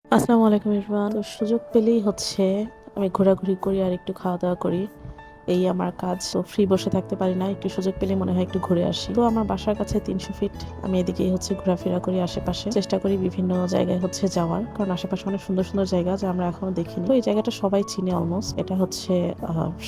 আসসালামু আলাইকুম এভরিওয়ান। তো সুযোগ পেলেই হচ্ছে আমি ঘোরাঘুরি করি আর একটু খাওয়া দাওয়া করি। এই আমার কাজ। তো ফ্রি বসে থাকতে পারি না, একটু সুযোগ পেলে মনে হয় একটু ঘুরে আসি। তো আমার বাসার কাছে 300 ফিট, আমি এদিকেই হচ্ছে ঘোরাফেরা করি আশেপাশে, চেষ্টা করি বিভিন্ন জায়গায় হচ্ছে যাওয়ার, কারণ আশেপাশে অনেক সুন্দর সুন্দর জায়গা যা আমরা এখনো দেখিনি। তো এই জায়গাটা সবাই চিনে অলমোস্ট। এটা হচ্ছে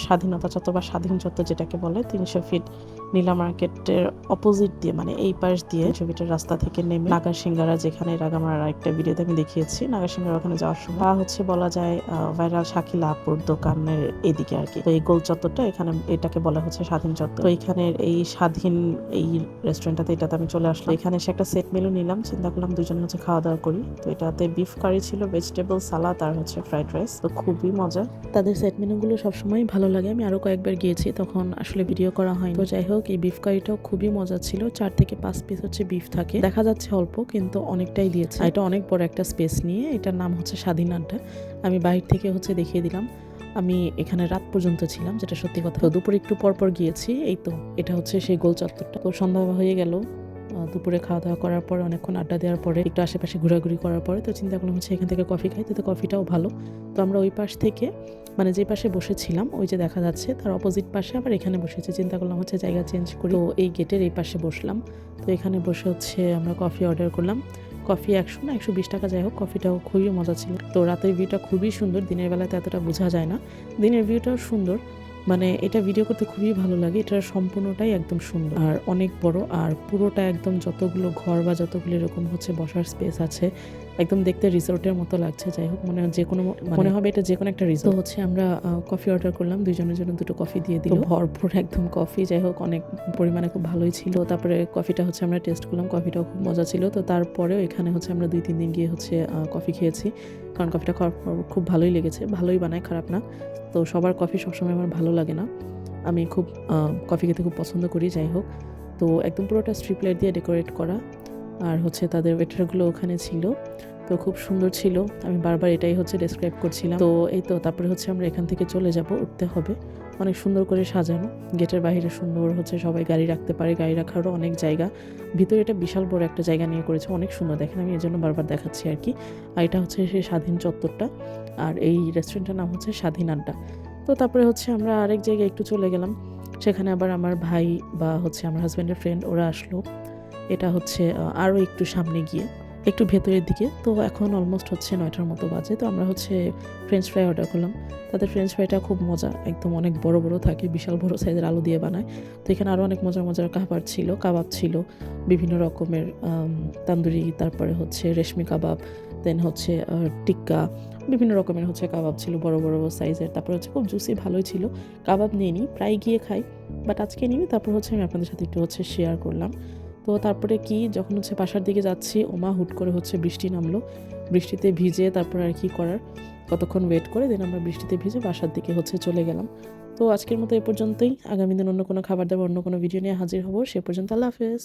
স্বাধীনতা চত্বর বা স্বাধীন চত্বর যেটাকে বলে। 300 ফিট নীলা মার্কেটের অপোজিট দিয়ে, মানে এই পাশ দিয়ে 300 ফিটের রাস্তা থেকে নেমে নাগা সিঙ্গারা, যেখানে এর আগে আমার একটা ভিডিওতে আমি দেখিয়েছি, নাগা সিঙ্গারা ওখানে যাওয়ার সময় বা হচ্ছে বলা যায় ভাইরাল শাকিলা আপুর দোকানের এদিকে আর কি। তো এই গোল চত্বরটা, এখানে এটাকে বলা হচ্ছে স্বাধীন চত্বর। তো এখানের এই স্বাধীন এই রেস্টুরেন্টটাতে, এটাতে আমি চলে আসলাম। এখানে এসে একটা সেট মেনু নিলাম, চিন্তা করলাম দুজনে হচ্ছে খাওয়া দাওয়া করি। তো এটাতে বিফ কারি ছিল, ভেজিটেবল সালাদ আর হচ্ছে ফ্রাইড রাইস। তো খুবই মজা। তাদের সেট মেনুগুলো সবসময় ভালো লাগে। আমি আরো কয়েকবার গিয়েছি, তখন আসলে ভিডিও করা হয়নি। তো যাই হোক, এই বিফ কারিটাও খুবই মজা ছিল। 4 থেকে 5 পিস হচ্ছে বিফ থাকে, দেখা যাচ্ছে অল্প কিন্তু অনেকটাই দিয়েছে। এটা অনেক বড় একটা স্পেস নিয়ে। এটার নাম হচ্ছে স্বাধীন আড্ডা। আমি বাইরে থেকে হচ্ছে দেখিয়ে দিলাম। আমি এখানে রাত পর্যন্ত ছিলাম, যেটা সত্যি কথা। তো দুপুরে একটু পর গিয়েছি। এই তো এটা হচ্ছে সেই গোল চত্বরটা। তো সন্ধ্যা হয়ে গেল। দুপুরে খাওয়া দাওয়া করার পরে, অনেকক্ষণ আড্ডা দেওয়ার পরে, একটু আশেপাশে ঘোরাঘুরি করার পরে, তো চিন্তা করলাম হচ্ছে এখান থেকে কফি খাই। তো কফিটাও ভালো। তো আমরা ওই পাশ থেকে, মানে যে পাশে বসেছিলাম, ওই যে দেখা যাচ্ছে তার অপোজিট পাশে আবার এখানে বসেছি। চিন্তা করলাম হচ্ছে জায়গা চেঞ্জ করি। তো এই গেটের এই পাশে বসলাম। তো এখানে বসে হচ্ছে আমরা কফি অর্ডার করলাম। কফি 100 না 120 টাকা, যাই হোক কফিটাও খুবই মজা ছিল। তো রাতের ভিউটা খুবই সুন্দর, দিনের বেলাতে এতটা বোঝা যায় না। দিনের ভিউটাও সুন্দর, মানে এটা ভিডিও করতে খুবই ভালো লাগে। এটার সম্পূর্ণটাই একদম সুন্দর আর অনেক বড়, আর পুরোটা একদম যতগুলো ঘর বা যতগুলো এরকম হচ্ছে বসার স্পেস আছে, একদম দেখতে রিসোর্টের মতো লাগছে। যাই হোক, মনে হবে এটা যে কোনো একটা রিসোর্ট। তো হচ্ছে আমরা কফি অর্ডার করলাম, দুইজনের জন্য দুটো কফি দিয়ে দিল, ভরপুর একদম কফি। যাই হোক, অনেক পরিমাণে খুব ভালোই ছিল। তারপরে কফিটা হচ্ছে আমরা টেস্ট করলাম, কফিটাও খুব মজা ছিল। তো তারপরেও এখানে হচ্ছে আমরা 2-3 দিন গিয়ে হচ্ছে কফি খেয়েছি, কারণ কফিটা খাওয়ার পর খুব ভালোই লেগেছে। ভালোই বানায়, খারাপ না। তো সবার কফি সবসময় আমার ভালো লাগে না, আমি খুব কফি খেতে খুব পছন্দ করি। যাই হোক, তো একদম পুরোটা স্ট্রিপ লাইট দিয়ে ডেকোরেট করা, আর হচ্ছে তাদের ওয়েটারগুলো ওখানে ছিল। তো খুব সুন্দর ছিল, আমি বারবার এটাই হচ্ছে ডেসক্রাইব করছিলাম। তো এই তো তারপরে হচ্ছে আমরা এখান থেকে চলে যাব, উঠতে হবে। অনেক সুন্দর করে সাজানো, গেটের বাইরে সুন্দর হচ্ছে সবাই গাড়ি রাখতে পারে, গাড়ি রাখারও অনেক জায়গা। ভিতরে এটা বিশাল বড় একটা জায়গা নিয়ে করেছে, অনেক সুন্দর। দেখেন, আমি এর জন্য বারবার দেখাচ্ছি আর কি। আর এটা হচ্ছে সেই স্বাধীন চত্বরটা, আর এই রেস্টুরেন্টের নাম হচ্ছে স্বাধীন আড্ডা। তো তারপরে হচ্ছে আমরা আরেক জায়গায় একটু চলে গেলাম, সেখানে আবার আমার ভাই বা হচ্ছে আমার হাজব্যান্ডের ফ্রেন্ড ওরা আসলো। এটা হচ্ছে আরও একটু সামনে গিয়ে, একটু ভেতরের দিকে। তো এখন অলমোস্ট হচ্ছে 9টার মতো বাজে। তো আমরা হচ্ছে ফ্রেঞ্চ ফ্রাই অর্ডার করলাম। তাদের ফ্রেঞ্চ ফ্রাইটা খুব মজা, একদম অনেক বড় বড় থাকে, বিশাল বড় সাইজের আলু দিয়ে বানায়। তো এখানে আরও অনেক মজার মজার কাবাব ছিল, বিভিন্ন রকমের তান্দুরি, তারপরে হচ্ছে রেশমি কাবাব, দেন হচ্ছে টিক্কা, বিভিন্ন রকমের হচ্ছে কাবাব ছিল, বড় বড় সাইজের। তারপর হচ্ছে খুব জুসি, ভালোই ছিল। কাবাব নিয়ে নিই, প্রায় গিয়ে খাই, বাট আজকে নিই। তারপর হচ্ছে আমি আপনাদের সাথে একটু হচ্ছে শেয়ার করলাম। তো তারপরে কি, যখন হচ্ছে বাসার দিকে যাচ্ছি, ওমা হুট করে হচ্ছে বৃষ্টি নামলো। বৃষ্টিতে ভিজে তারপর আর কি করার, কতক্ষণ ওয়েট করে দেন আমরা বৃষ্টিতে ভিজে বাসার দিকে হচ্ছে চলে গেলাম। তো আজকের মতো এ পর্যন্তই। আগামী দিন অন্য কোনো খাবার দাবার, অন্য কোনো ভিডিও নিয়ে হাজির হব। সে পর্যন্ত আল্লাহ হাফেজ।